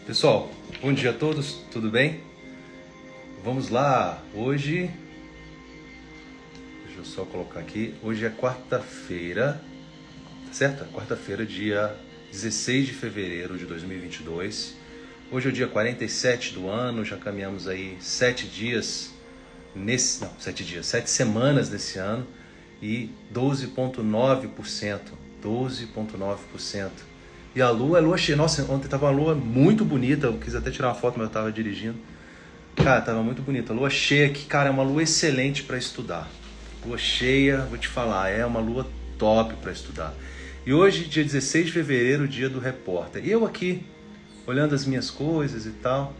Pessoal, bom dia a todos, tudo bem? Vamos lá, hoje, deixa eu só colocar aqui, hoje é quarta-feira, tá certo? Quarta-feira, dia 16 de fevereiro de 2022, hoje é o dia 47 do ano, já caminhamos aí 7 semanas nesse ano e 12,9%. E a lua cheia. Nossa, ontem tava uma lua muito bonita. Eu quis até tirar uma foto, mas eu tava dirigindo. Cara, tava muito bonita. Lua cheia aqui, cara, é uma lua excelente para estudar. Lua cheia, vou te falar, é uma lua top para estudar. E hoje, dia 16 de fevereiro, dia do repórter. E eu aqui, olhando as minhas coisas e tal.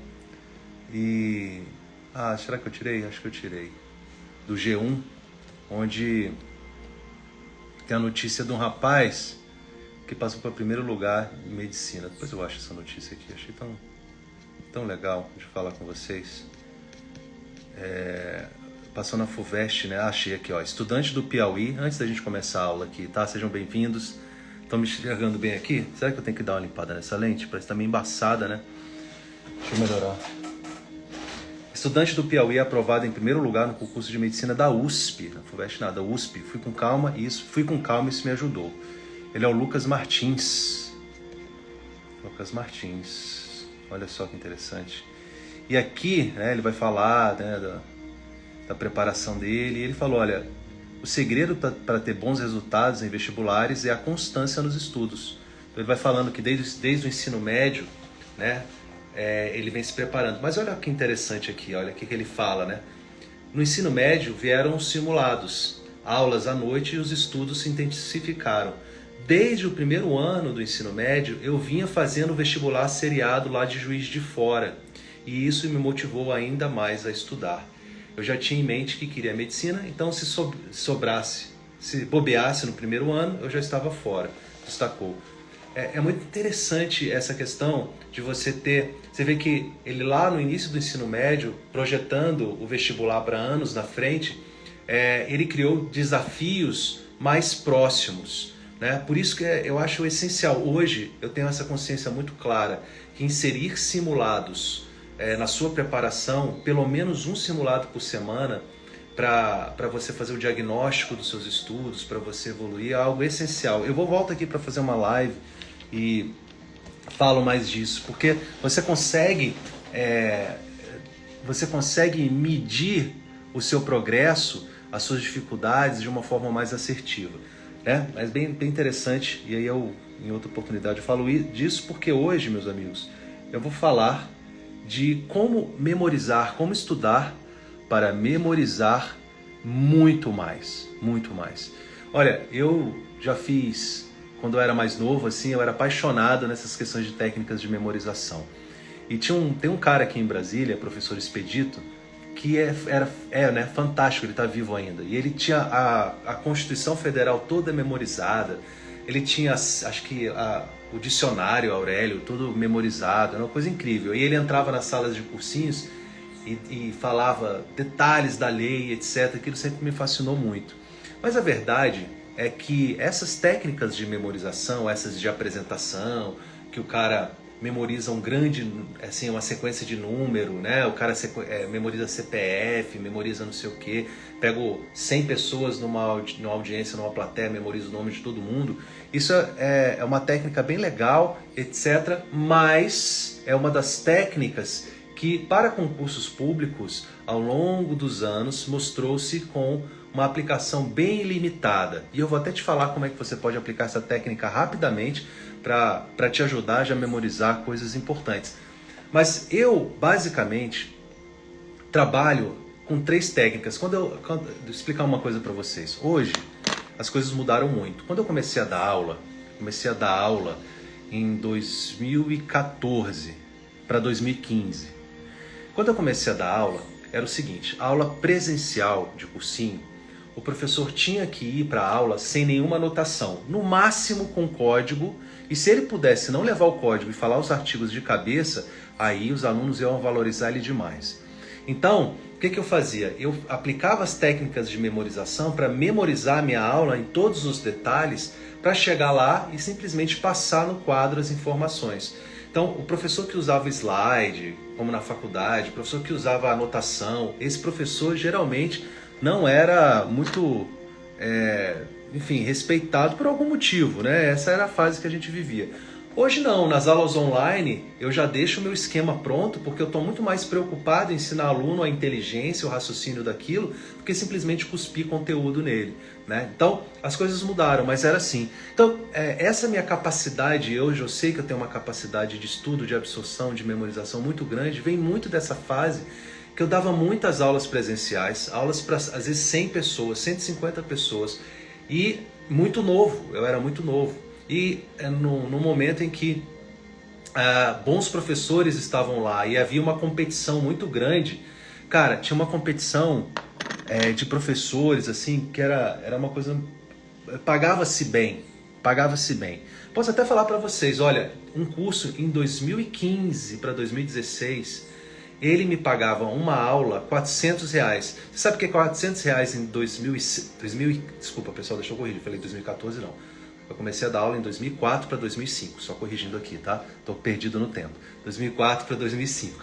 E... será que eu tirei? Acho que eu tirei. Do G1, onde tem a notícia de um rapaz que passou para o primeiro lugar em medicina. Depois eu acho essa notícia aqui, achei tão legal de falar com vocês. Passou na FUVEST, né? Achei aqui, ó, estudante do Piauí. Antes da gente começar a aula aqui, tá? Sejam bem-vindos. Estão me enxergando bem aqui? Será que eu tenho que dar uma limpada nessa lente? Parece que tá meio embaçada, né? Deixa eu melhorar. Estudante do Piauí é aprovado em primeiro lugar no concurso de medicina da USP. Na FUVEST nada, USP. Fui com calma e isso me ajudou. Ele é o Lucas Martins. Olha só que interessante. E aqui, né, ele vai falar, né, da preparação dele. E ele falou, olha, o segredo para ter bons resultados em vestibulares é a constância nos estudos. Então, ele vai falando que desde o ensino médio, né, ele vem se preparando. Mas olha que interessante aqui, olha o que ele fala, né? No ensino médio vieram os simulados, aulas à noite e os estudos se intensificaram. Desde o primeiro ano do ensino médio, eu vinha fazendo vestibular seriado lá de Juiz de Fora. E isso me motivou ainda mais a estudar. Eu já tinha em mente que queria medicina, então se bobeasse no primeiro ano, eu já estava fora, destacou. É muito interessante essa questão de você ter... Você vê que ele lá no início do ensino médio, projetando o vestibular para anos na frente, ele criou desafios mais próximos. Né? Por isso que eu acho essencial. Hoje eu tenho essa consciência muito clara que inserir simulados na sua preparação, pelo menos um simulado por semana, para você fazer o diagnóstico dos seus estudos, para você evoluir, é algo essencial. Eu volto aqui para fazer uma live e falo mais disso, porque você consegue medir o seu progresso, as suas dificuldades de uma forma mais assertiva. Mas bem interessante, e aí eu, em outra oportunidade, eu falo disso porque hoje, meus amigos, eu vou falar de como memorizar, como estudar para memorizar muito mais. Olha, eu já fiz, quando eu era mais novo, assim, eu era apaixonado nessas questões de técnicas de memorização. E tem um cara aqui em Brasília, professor Expedito, que né, fantástico, ele está vivo ainda. E ele tinha a Constituição Federal toda memorizada, ele tinha, acho que, o dicionário Aurélio todo memorizado, era uma coisa incrível. E ele entrava nas salas de cursinhos e falava detalhes da lei, etc. Aquilo sempre me fascinou muito. Mas a verdade é que essas técnicas de memorização, essas de apresentação, que o cara memoriza uma sequência de número, né? O cara memoriza CPF, memoriza não sei o quê, pego 100 pessoas numa audiência, numa plateia, memoriza o nome de todo mundo. Isso é uma técnica bem legal, etc. Mas é uma das técnicas que, para concursos públicos, ao longo dos anos, mostrou-se com uma aplicação bem limitada. E eu vou até te falar como é que você pode aplicar essa técnica rapidamente para te ajudar já a memorizar coisas importantes. Mas eu, basicamente, trabalho com 3 técnicas. Quando eu explicar uma coisa para vocês. Hoje, as coisas mudaram muito. Quando eu comecei a dar aula em 2014 para 2015. Quando eu comecei a dar aula, era o seguinte, a aula presencial de cursinho, o professor tinha que ir para a aula sem nenhuma anotação, no máximo com código, e se ele pudesse não levar o código e falar os artigos de cabeça, aí os alunos iam valorizar ele demais. Então, o que eu fazia? Eu aplicava as técnicas de memorização para memorizar a minha aula em todos os detalhes, para chegar lá e simplesmente passar no quadro as informações. Então, o professor que usava slide, como na faculdade, o professor que usava anotação, esse professor geralmente não era muito, enfim, respeitado por algum motivo, né? Essa era a fase que a gente vivia. Hoje não, nas aulas online eu já deixo o meu esquema pronto porque eu estou muito mais preocupado em ensinar aluno a inteligência, o raciocínio daquilo, do que simplesmente cuspir conteúdo nele, né? Então as coisas mudaram, mas era assim. Então essa minha capacidade, hoje eu sei que eu tenho uma capacidade de estudo, de absorção, de memorização muito grande, vem muito dessa fase que eu dava muitas aulas presenciais, aulas para às vezes 100 pessoas, 150 pessoas, e muito novo, eu era muito novo. E no momento em que bons professores estavam lá e havia uma competição muito grande, cara, tinha uma competição de professores, assim, que era uma coisa... Pagava-se bem, pagava-se bem. Posso até falar para vocês, olha, um curso em 2015 para 2016, ele me pagava uma aula R$400. Você sabe o que é R$400 em 2000? Desculpa, pessoal, deixa eu corrigir, falei 2014 não. Eu comecei a dar aula em 2004 para 2005, só corrigindo aqui, tá? Tô perdido no tempo. 2004 para 2005.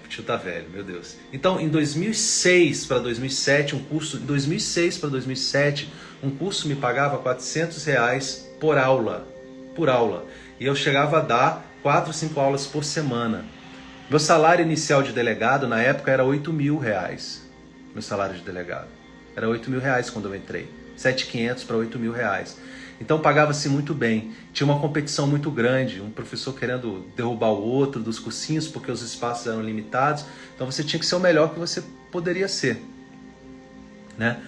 O tio tá velho, meu Deus. Então, em 2006 para 2007, em 2006 para 2007, um curso me pagava R$400 por aula. E eu chegava a dar 4 ou 5 aulas por semana. Meu salário inicial de delegado, na época, era R$8.000. Meu salário de delegado. Era R$8.000 quando eu entrei. 7.500 para R$8.000. Então pagava-se muito bem. Tinha uma competição muito grande, um professor querendo derrubar o outro dos cursinhos porque os espaços eram limitados. Então você tinha que ser o melhor que você poderia ser, né?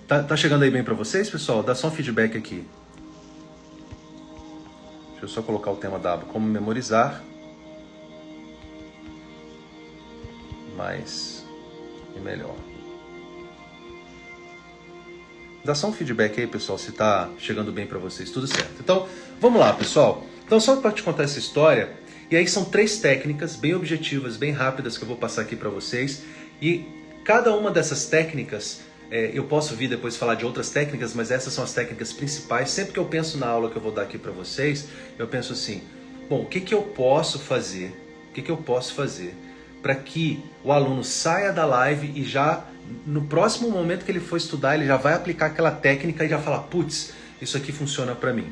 Tá chegando aí bem para vocês, pessoal? Dá só um feedback aqui. Deixa eu só colocar o tema da aba, como memorizar mais e melhor. Dá só um feedback aí, pessoal, se tá chegando bem para vocês, tudo certo. Então, vamos lá, pessoal. Então, só para te contar essa história, e aí são 3 técnicas bem objetivas, bem rápidas que eu vou passar aqui para vocês. E cada uma dessas técnicas, eu posso vir depois falar de outras técnicas, mas essas são as técnicas principais. Sempre que eu penso na aula que eu vou dar aqui para vocês, eu penso assim, bom, o que eu posso fazer? O que eu posso fazer para que o aluno saia da live e já... no próximo momento que ele for estudar, ele já vai aplicar aquela técnica e já falar, putz, isso aqui funciona para mim,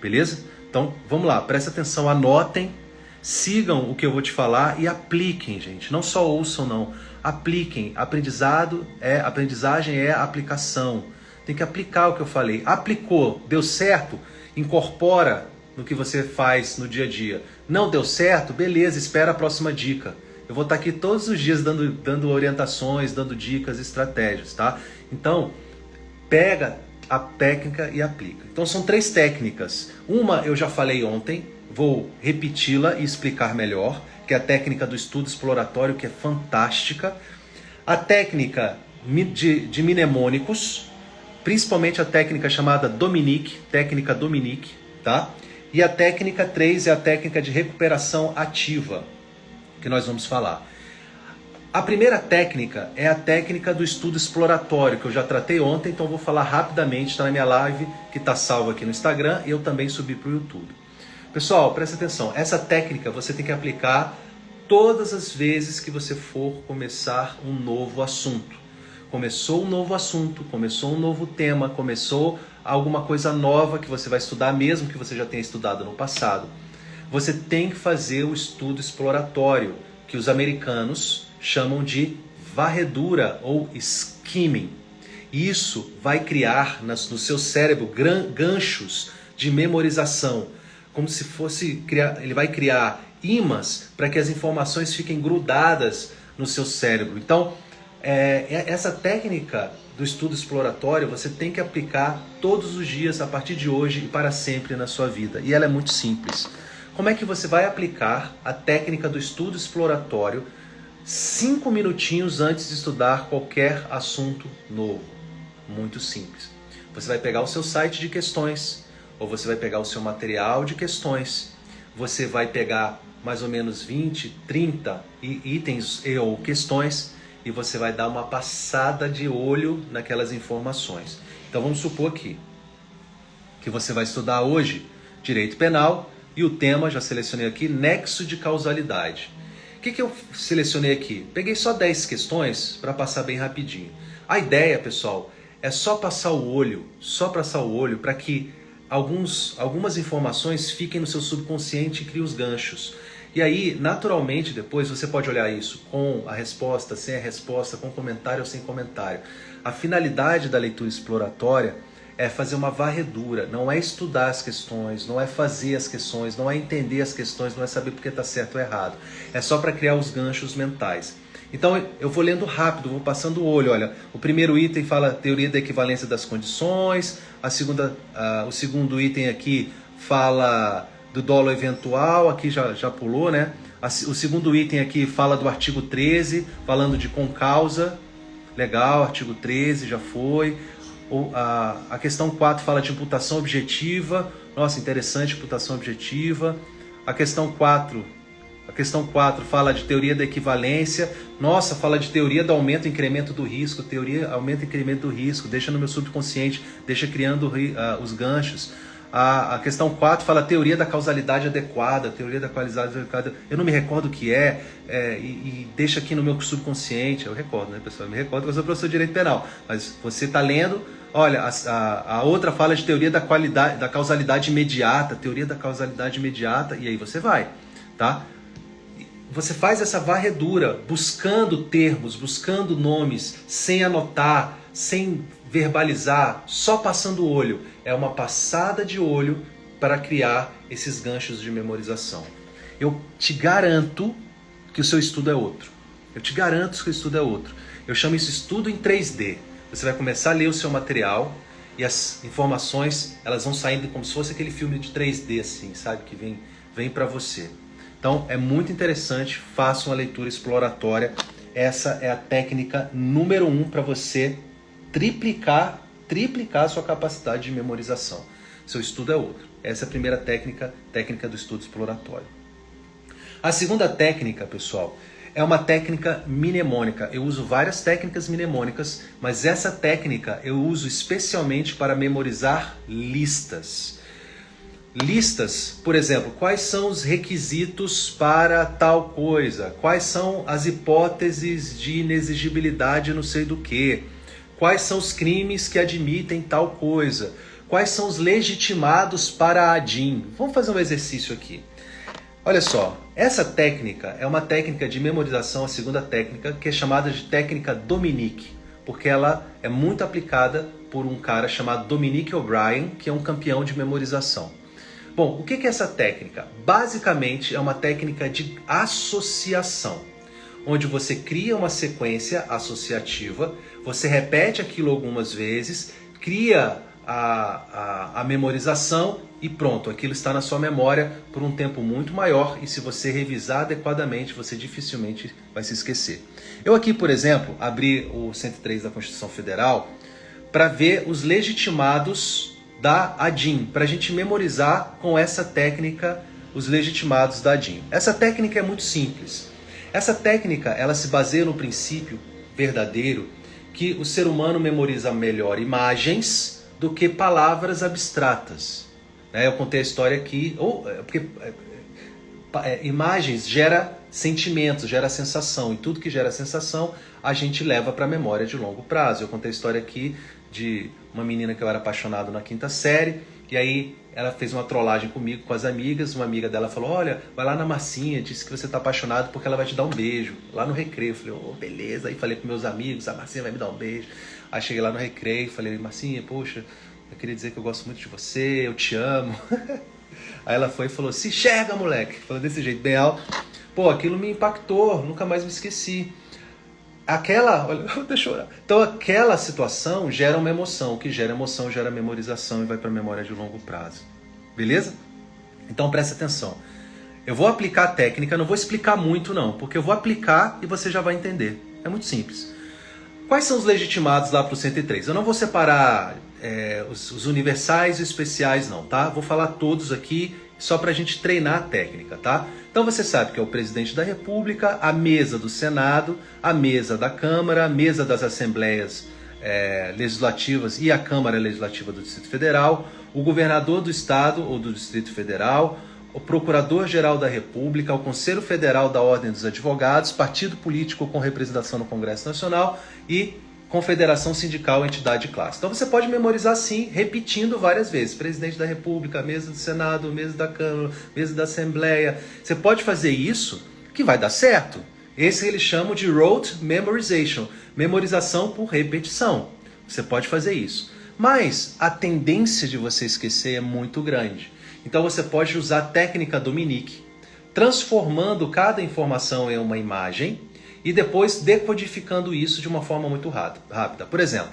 beleza? Então, vamos lá, presta atenção, anotem, sigam o que eu vou te falar e apliquem, gente. Não só ouçam, não. Apliquem. Aprendizagem é aplicação. Tem que aplicar o que eu falei. Aplicou, deu certo? Incorpora no que você faz no dia a dia. Não deu certo? Beleza, espera a próxima dica. Eu vou estar aqui todos os dias dando orientações, dando dicas, estratégias, tá? Então, pega a técnica e aplica. Então, são 3 técnicas. Uma eu já falei ontem, vou repeti-la e explicar melhor, que é a técnica do estudo exploratório, que é fantástica. A técnica de mnemônicos, principalmente a técnica chamada técnica Dominique, tá? E a técnica 3 é a técnica de recuperação ativa, que nós vamos falar. A primeira técnica é a técnica do estudo exploratório, que eu já tratei ontem, então eu vou falar rapidamente, está na minha live, que está salva aqui no Instagram, e eu também subi para o YouTube. Pessoal, presta atenção, essa técnica você tem que aplicar todas as vezes que você for começar um novo assunto. Começou um novo assunto, começou um novo tema, começou alguma coisa nova que você vai estudar, mesmo que você já tenha estudado no passado. Você tem que fazer o estudo exploratório, que os americanos chamam de varredura ou skimming. Isso vai criar no seu cérebro ganchos de memorização, como se fosse ele vai criar ímãs para que as informações fiquem grudadas no seu cérebro. Então, essa técnica do estudo exploratório você tem que aplicar todos os dias, a partir de hoje e para sempre na sua vida. E ela é muito simples. Como é que você vai aplicar a técnica do estudo exploratório 5 minutinhos antes de estudar qualquer assunto novo? Muito simples. Você vai pegar o seu site de questões, ou você vai pegar o seu material de questões, você vai pegar mais ou menos 20, 30 itens ou questões e você vai dar uma passada de olho naquelas informações. Então vamos supor aqui que você vai estudar hoje direito penal, E o tema, já selecionei aqui, nexo de causalidade. O que eu selecionei aqui? Peguei só 10 questões para passar bem rapidinho. A ideia, pessoal, é só passar o olho para que algumas informações fiquem no seu subconsciente e criem os ganchos. E aí, naturalmente, depois você pode olhar isso com a resposta, sem a resposta, com comentário ou sem comentário. A finalidade da leitura exploratória é fazer uma varredura, não é estudar as questões, não é fazer as questões, não é entender as questões, não é saber porque está certo ou errado. É só para criar os ganchos mentais. Então eu vou lendo rápido, vou passando o olho. Olha, o primeiro item fala teoria da equivalência das condições, o segundo item aqui fala do dolo eventual, aqui já pulou, né? O segundo item aqui fala do artigo 13, falando de concausa. Legal, artigo 13 já foi. A questão 4 fala de imputação objetiva. Nossa, interessante, imputação objetiva. A questão 4 fala de teoria da equivalência. Nossa, fala de teoria do aumento e incremento do risco. Teoria aumento e incremento do risco. Deixa no meu subconsciente, deixa criando os ganchos. A questão 4 fala teoria da causalidade adequada. Teoria da causalidade adequada. Eu não me recordo o que e deixa aqui no meu subconsciente. Eu recordo, né, pessoal? Eu me recordo que eu sou professor de direito penal. Mas você está lendo. Olha, a outra fala de teoria da causalidade imediata. Teoria da causalidade imediata. E aí você vai, tá? Você faz essa varredura, buscando termos, buscando nomes, sem anotar, sem verbalizar, só passando o olho. É uma passada de olho para criar esses ganchos de memorização. Eu te garanto que o seu estudo é outro. Eu te garanto que o estudo é outro. Eu chamo isso estudo em 3D. Você vai começar a ler o seu material e as informações elas vão saindo como se fosse aquele filme de 3D, assim, sabe? Que vem para você. Então é muito interessante, faça uma leitura exploratória. Essa é a técnica número 1 para você triplicar a sua capacidade de memorização. Seu estudo é outro. Essa é a primeira técnica do estudo exploratório. A segunda técnica, pessoal, é uma técnica mnemônica. Eu uso várias técnicas mnemônicas, mas essa técnica eu uso especialmente para memorizar listas. Listas, por exemplo, quais são os requisitos para tal coisa? Quais são as hipóteses de inexigibilidade não sei do que? Quais são os crimes que admitem tal coisa? Quais são os legitimados para a ADIM? Vamos fazer um exercício aqui. Olha só, essa técnica é uma técnica de memorização, a segunda técnica, que é chamada de técnica Dominique, porque ela é muito aplicada por um cara chamado Dominique O'Brien, que é um campeão de memorização. Bom, o que é essa técnica? Basicamente é uma técnica de associação, onde você cria uma sequência associativa, você repete aquilo algumas vezes, cria a memorização e pronto, aquilo está na sua memória por um tempo muito maior e se você revisar adequadamente, você dificilmente vai se esquecer. Eu aqui, por exemplo, abri o 103 da Constituição Federal para ver os legitimados da ADIM, para a gente memorizar com essa técnica os legitimados da ADIM. Essa técnica é muito simples. Essa técnica ela se baseia no princípio verdadeiro que o ser humano memoriza melhor imagens do que palavras abstratas. Eu contei a história aqui, porque imagens gera sentimentos, gera sensação, e tudo que gera sensação a gente leva para a memória de longo prazo. Eu contei a história aqui de uma menina que eu era apaixonado na 5ª série, e aí ela fez uma trollagem comigo, com as amigas, uma amiga dela falou, olha, vai lá na Marcinha, disse que você está apaixonado porque ela vai te dar um beijo, lá no recreio. Eu falei, beleza, aí falei com meus amigos, a Marcinha vai me dar um beijo. Aí cheguei lá no recreio, falei, Marcinha, poxa, eu queria dizer que eu gosto muito de você, eu te amo. Aí ela foi e falou, se enxerga, moleque, falou desse jeito, bem alto. Pô, aquilo me impactou, nunca mais me esqueci. Olha, eu vou chorar. Então aquela situação gera uma emoção, o que gera emoção gera memorização e vai para a memória de longo prazo. Beleza? Então presta atenção. Eu vou aplicar a técnica, não vou explicar muito não, porque eu vou aplicar e você já vai entender. É muito simples. Quais são os legitimados lá para o 103? Eu não vou separar os universais e os especiais não, tá? Vou falar todos aqui só para a gente treinar a técnica, tá? Então você sabe que é o presidente da República, a mesa do Senado, a mesa da Câmara, a mesa das Assembleias Legislativas e a Câmara Legislativa do Distrito Federal, o governador do Estado ou do Distrito Federal, o Procurador-Geral da República, o Conselho Federal da Ordem dos Advogados, partido político com representação no Congresso Nacional e confederação sindical, entidade de classe. Então você pode memorizar sim, repetindo várias vezes. Presidente da República, mesa do Senado, mesa da Câmara, mesa da Assembleia. Você pode fazer isso que vai dar certo. Esse eles chamam de rote memorization, memorização por repetição. Você pode fazer isso. Mas a tendência de você esquecer é muito grande. Então você pode usar a técnica Dominique, transformando cada informação em uma imagem e depois decodificando isso de uma forma muito rápida. Por exemplo,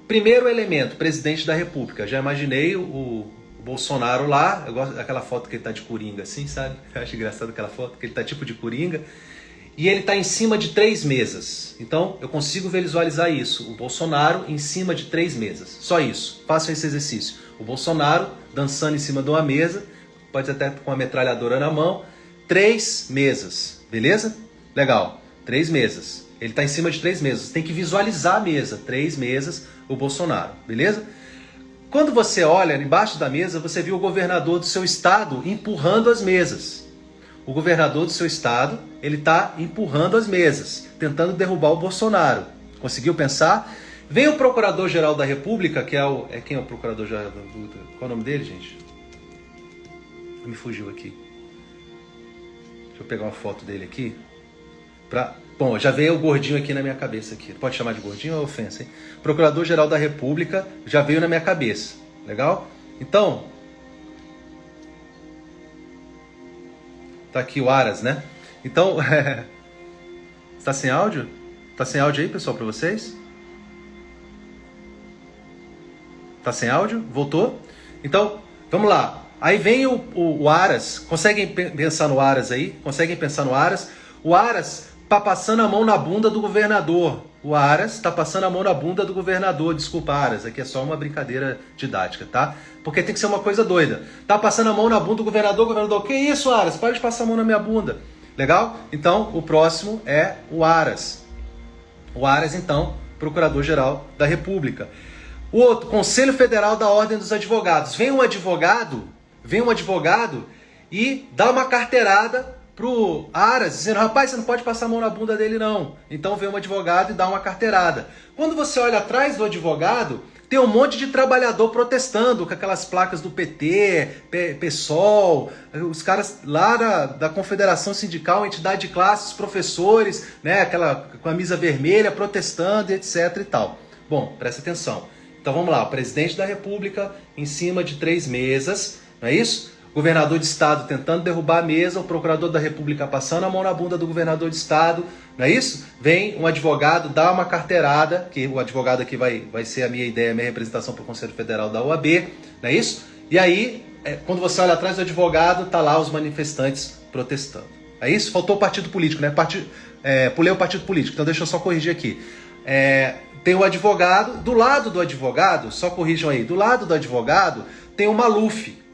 primeiro elemento, presidente da República. Já imaginei o Bolsonaro lá, eu gosto daquela foto que ele está de coringa assim, sabe? Eu acho engraçado aquela foto, que ele está tipo de coringa. E ele está em cima de 3 mesas. Então, eu consigo visualizar isso. O Bolsonaro em cima de 3 mesas. Só isso. Façam esse exercício. O Bolsonaro dançando em cima de uma mesa, pode até com a metralhadora na mão. 3 mesas. Beleza? Legal. 3 mesas. Ele está em cima de 3 mesas. Tem que visualizar a mesa. 3 mesas, o Bolsonaro. Beleza? Quando você olha embaixo da mesa, você viu o governador do seu estado empurrando as mesas. O governador do seu estado, ele está empurrando as mesas, tentando derrubar o Bolsonaro. Conseguiu pensar? Vem o Procurador-Geral da República, que é quem é o Procurador-Geral da República? Qual é o nome dele, gente? Me fugiu aqui. Deixa eu pegar uma foto dele aqui. Bom, já veio o gordinho aqui na minha cabeça. Aqui. Pode chamar de gordinho ou ofensa, hein? Procurador-Geral da República já veio na minha cabeça. Legal? Então... Tá aqui o Aras, né? Então, está sem áudio? Tá sem áudio aí, pessoal, para vocês? Tá sem áudio? Voltou? Então, vamos lá. Aí vem o Aras. Conseguem pensar no Aras aí? Conseguem pensar no Aras? O Aras tá passando a mão na bunda do governador. O Aras tá passando a mão na bunda do governador. Desculpa, Aras. Aqui é só uma brincadeira didática, tá? Porque tem que ser uma coisa doida. Tá passando a mão na bunda do governador, que isso, Aras? Para de passar a mão na minha bunda. Legal? Então, o próximo é o Aras. O Aras, então, Procurador-Geral da República. O outro, Conselho Federal da Ordem dos Advogados. Vem um advogado e dá uma carteirada pro Aras, dizendo, rapaz, você não pode passar a mão na bunda dele, não. Então vem um advogado e dá uma carteirada. Quando você olha atrás do advogado, tem um monte de trabalhador protestando com aquelas placas do PT, PSOL, os caras lá da Confederação Sindical, entidade de classes, professores, né, aquela camisa vermelha protestando, etc e tal. Bom, presta atenção. Então vamos lá, o presidente da República em cima de 3 mesas, não é isso? Governador de estado tentando derrubar a mesa, o procurador da República passando a mão na bunda do governador de estado, não é isso? Vem um advogado, dá uma carteirada, que o advogado aqui vai ser a minha ideia, a minha representação para o Conselho Federal da OAB, não é isso? E aí, quando você olha atrás do advogado, tá lá os manifestantes protestando. É isso? Faltou o partido político, né? Pulei o partido político, então deixa eu só corrigir aqui. Tem o advogado, do lado do advogado, só corrijam aí, do lado do advogado tem o Maluf.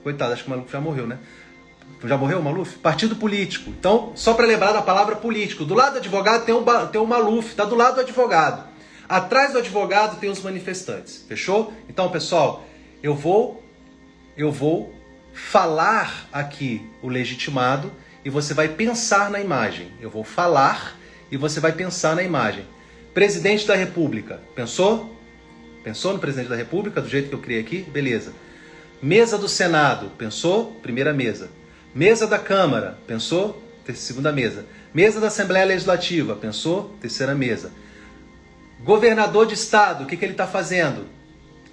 Coitado, acho que o Maluf já morreu, né? Já morreu o Maluf? Partido político. Então, só para lembrar da palavra político. Do lado do advogado tem o Maluf, tá do lado do advogado. Atrás do advogado tem os manifestantes. Fechou? Então, pessoal, eu vou falar aqui o legitimado e você vai pensar na imagem. Eu vou falar e você vai pensar na imagem. Presidente da República. Pensou? Pensou no presidente da República, do jeito que eu criei aqui? Beleza. Mesa do Senado, pensou? Primeira mesa. Mesa da Câmara, pensou? Segunda mesa. Mesa da Assembleia Legislativa, pensou? Terceira mesa. Governador de Estado, o que ele está fazendo?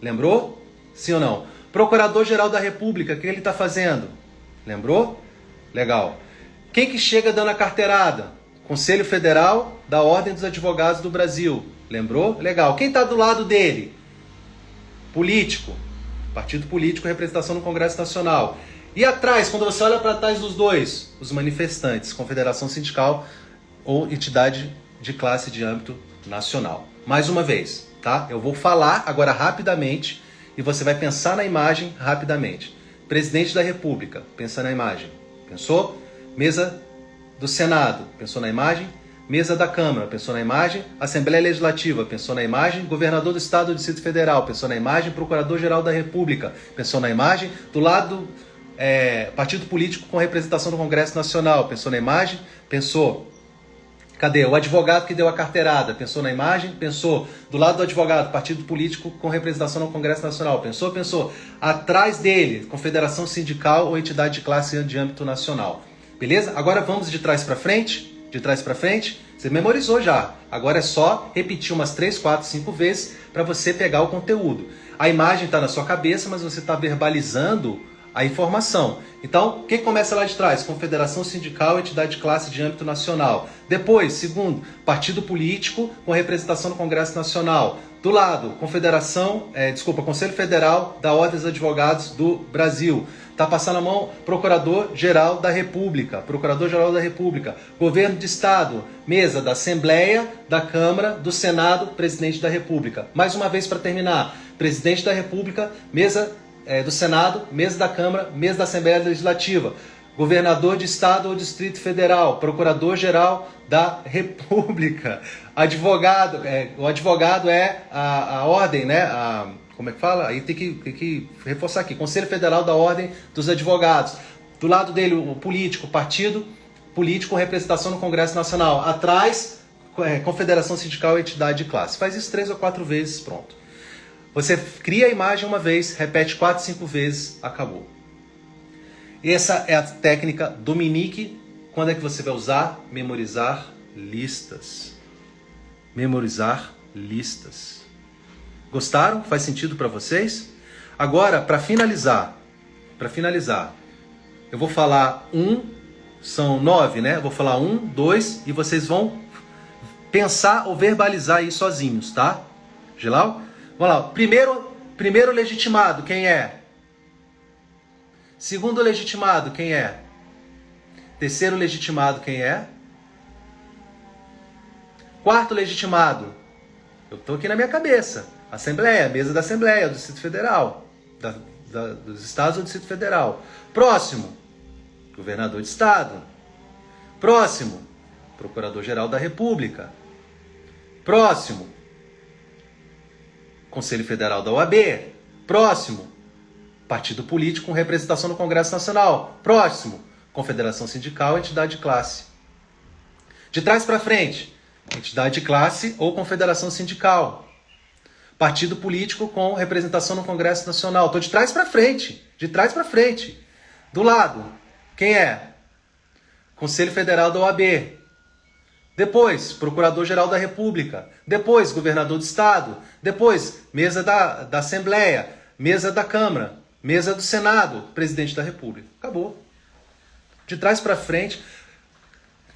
Lembrou? Sim ou não? Procurador-Geral da República, o que ele está fazendo? Lembrou? Legal. Quem que chega dando a carteirada? Conselho Federal da Ordem dos Advogados do Brasil. Lembrou? Legal. Quem está do lado dele? Político. Partido político, representação no Congresso Nacional. E atrás, quando você olha para trás dos dois, os manifestantes, confederação sindical ou entidade de classe de âmbito nacional. Mais uma vez, tá? Eu vou falar agora rapidamente e você vai pensar na imagem rapidamente. Presidente da República, pensa na imagem. Pensou? Mesa do Senado, pensou na imagem? Mesa da Câmara, pensou na imagem? Assembleia Legislativa, pensou na imagem? Governador do Estado do Distrito Federal, pensou na imagem? Procurador-Geral da República, pensou na imagem? Do lado partido político com representação no Congresso Nacional. Pensou na imagem? Pensou. Cadê? O advogado que deu a carteirada. Pensou na imagem? Pensou. Do lado do advogado, partido político com representação no Congresso Nacional. Pensou? Pensou. Atrás dele, confederação sindical ou entidade de classe de âmbito nacional. Beleza? Agora vamos de trás para frente. De trás para frente. Você memorizou já. Agora é só repetir umas 3, 4, 5 vezes para você pegar o conteúdo. A imagem está na sua cabeça, mas você está verbalizando a informação. Então, o que começa lá de trás? Confederação sindical, entidade de classe de âmbito nacional. Depois, segundo, partido político com representação no Congresso Nacional. Do lado, Conselho Federal da Ordem dos Advogados do Brasil. Está passando a mão, Procurador-Geral da República. Procurador-Geral da República. Governo de Estado, mesa da Assembleia, da Câmara, do Senado, Presidente da República. Mais uma vez para terminar, Presidente da República, mesa do Senado, mesa da Câmara, mesa da Assembleia Legislativa, governador de Estado ou Distrito Federal, Procurador-Geral da República, advogado, o advogado é a ordem, né? Como é que fala? Aí tem que reforçar aqui, Conselho Federal da Ordem dos Advogados. Do lado dele, o político, partido político com representação no Congresso Nacional. Atrás, Confederação Sindical e entidade de classe. Faz isso 3 ou 4 vezes, pronto. Você cria a imagem uma vez, repete 4, 5 vezes, acabou. Essa é a técnica Dominique. Quando é que você vai usar? Memorizar listas. Memorizar listas. Gostaram? Faz sentido para vocês? Agora, para finalizar, eu vou falar são 9, né? Eu vou falar 1, 2 e vocês vão pensar ou verbalizar aí sozinhos, tá? Geral? Vamos lá. Primeiro legitimado, quem é? Segundo legitimado, quem é? Terceiro legitimado, quem é? Quarto legitimado, eu estou aqui na minha cabeça. Assembleia, mesa da Assembleia, do Distrito Federal, dos Estados ou do Distrito Federal. Próximo, governador de Estado. Próximo, Procurador-Geral da República. Próximo, Conselho Federal da OAB. Próximo, partido político com representação no Congresso Nacional. Próximo, Confederação Sindical, entidade de classe. De trás para frente, entidade de classe ou confederação sindical. Partido político com representação no Congresso Nacional. Estou de trás para frente. De trás para frente. Do lado, quem é? Conselho Federal da OAB. Depois, Procurador-Geral da República. Depois, Governador do Estado. Depois, mesa da Assembleia. Mesa da Câmara. Mesa do Senado. Presidente da República. Acabou. De trás para frente.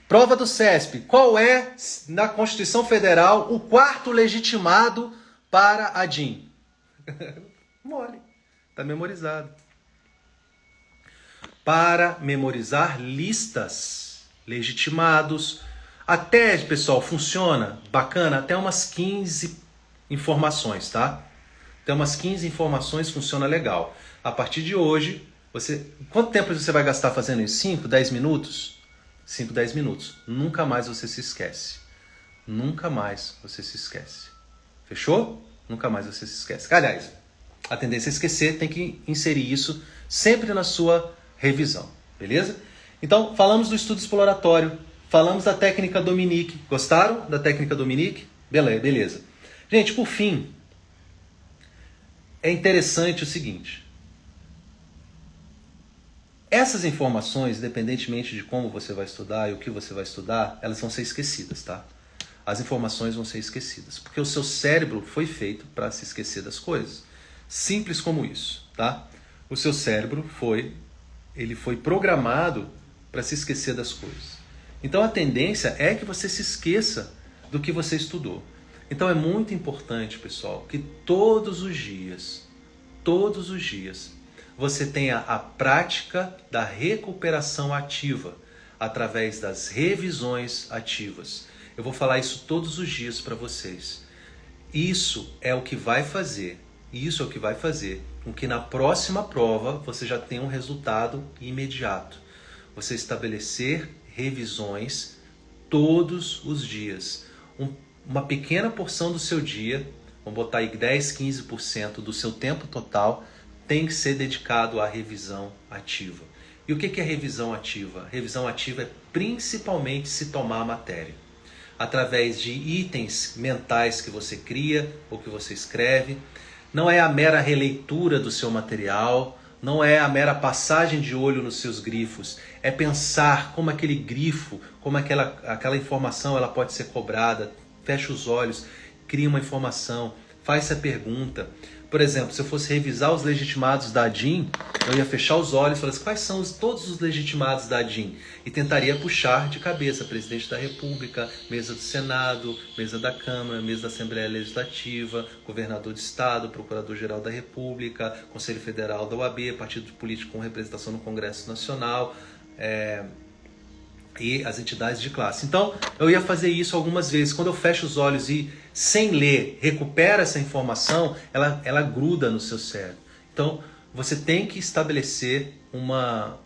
Prova do CESP. Qual é, na Constituição Federal, o quarto legitimado para a DIN? Mole. Está memorizado. Para memorizar listas, legitimados. Até, pessoal, funciona bacana, até umas 15 informações, tá? Até umas 15 informações funciona legal. A partir de hoje, quanto tempo você vai gastar fazendo isso? 5, 10 minutos? 5, 10 minutos. Nunca mais você se esquece. Nunca mais você se esquece. Fechou? Nunca mais você se esquece. Aliás, a tendência a esquecer, tem que inserir isso sempre na sua revisão. Beleza? Então, falamos do estudo exploratório. Falamos da técnica Dominique. Gostaram da técnica Dominique? Beleza. Gente, por fim, é interessante o seguinte. Essas informações, independentemente de como você vai estudar e o que você vai estudar, elas vão ser esquecidas, tá? As informações vão ser esquecidas, porque o seu cérebro foi feito para se esquecer das coisas. Simples como isso, tá? O seu cérebro foi programado para se esquecer das coisas. Então a tendência é que você se esqueça do que você estudou. Então é muito importante, pessoal, que todos os dias, você tenha a prática da recuperação ativa, através das revisões ativas. Eu vou falar isso todos os dias para vocês. Isso é o que vai fazer com que na próxima prova você já tenha um resultado imediato. Você estabelecer revisões todos os dias. Uma pequena porção do seu dia, vamos botar aí 10, 15% do seu tempo total, tem que ser dedicado à revisão ativa. E o que é revisão ativa? Revisão ativa é principalmente se tomar a matéria, através de itens mentais que você cria ou que você escreve. Não é a mera releitura do seu material, não é a mera passagem de olho nos seus grifos, é pensar como aquele grifo, como aquela informação ela pode ser cobrada. Fecha os olhos, cria uma informação, faz essa pergunta. Por exemplo, se eu fosse revisar os legitimados da ADIM, eu ia fechar os olhos e falar assim, quais são todos os legitimados da ADIM? E tentaria puxar de cabeça presidente da República, mesa do Senado, mesa da Câmara, mesa da Assembleia Legislativa, governador de Estado, procurador-geral da República, Conselho Federal da OAB, partido político com representação no Congresso Nacional, e as entidades de classe. Então, eu ia fazer isso algumas vezes. Quando eu fecho os olhos e, sem ler, recupera essa informação, ela gruda no seu cérebro. Então, você tem que estabelecer uma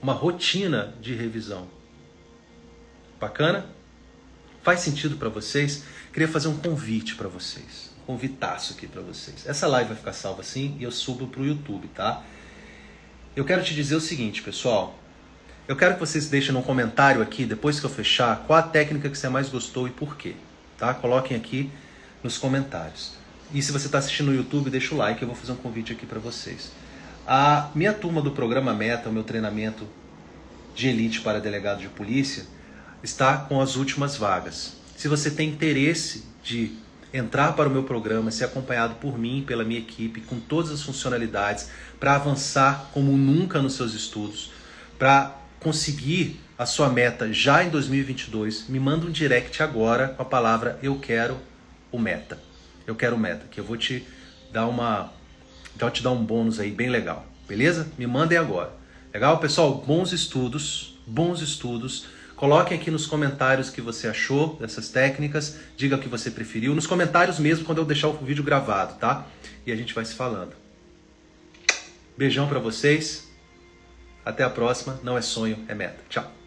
rotina de revisão. Bacana? Faz sentido para vocês? Queria fazer um convite para vocês. Um convitaço aqui para vocês. Essa live vai ficar salva assim e eu subo para o YouTube, tá? Eu quero te dizer o seguinte, pessoal. Eu quero que vocês deixem no comentário aqui, depois que eu fechar, qual a técnica que você mais gostou e por quê. Tá? Coloquem aqui nos comentários. E se você está assistindo no YouTube, deixa o like, eu vou fazer um convite aqui para vocês. A minha turma do Programa Meta, o meu treinamento de elite para delegado de polícia, está com as últimas vagas. Se você tem interesse de entrar para o meu programa, ser acompanhado por mim, pela minha equipe, com todas as funcionalidades, para avançar como nunca nos seus estudos, para conseguir a sua meta já em 2022, me manda um direct agora com a palavra eu quero o meta. Eu quero o meta, que eu vou te dar um bônus aí bem legal. Beleza? Me mandem agora. Legal, pessoal? Bons estudos. Coloquem aqui nos comentários o que você achou dessas técnicas. Diga o que você preferiu. Nos comentários mesmo, quando eu deixar o vídeo gravado, tá? E a gente vai se falando. Beijão pra vocês. Até a próxima. Não é sonho, é meta. Tchau.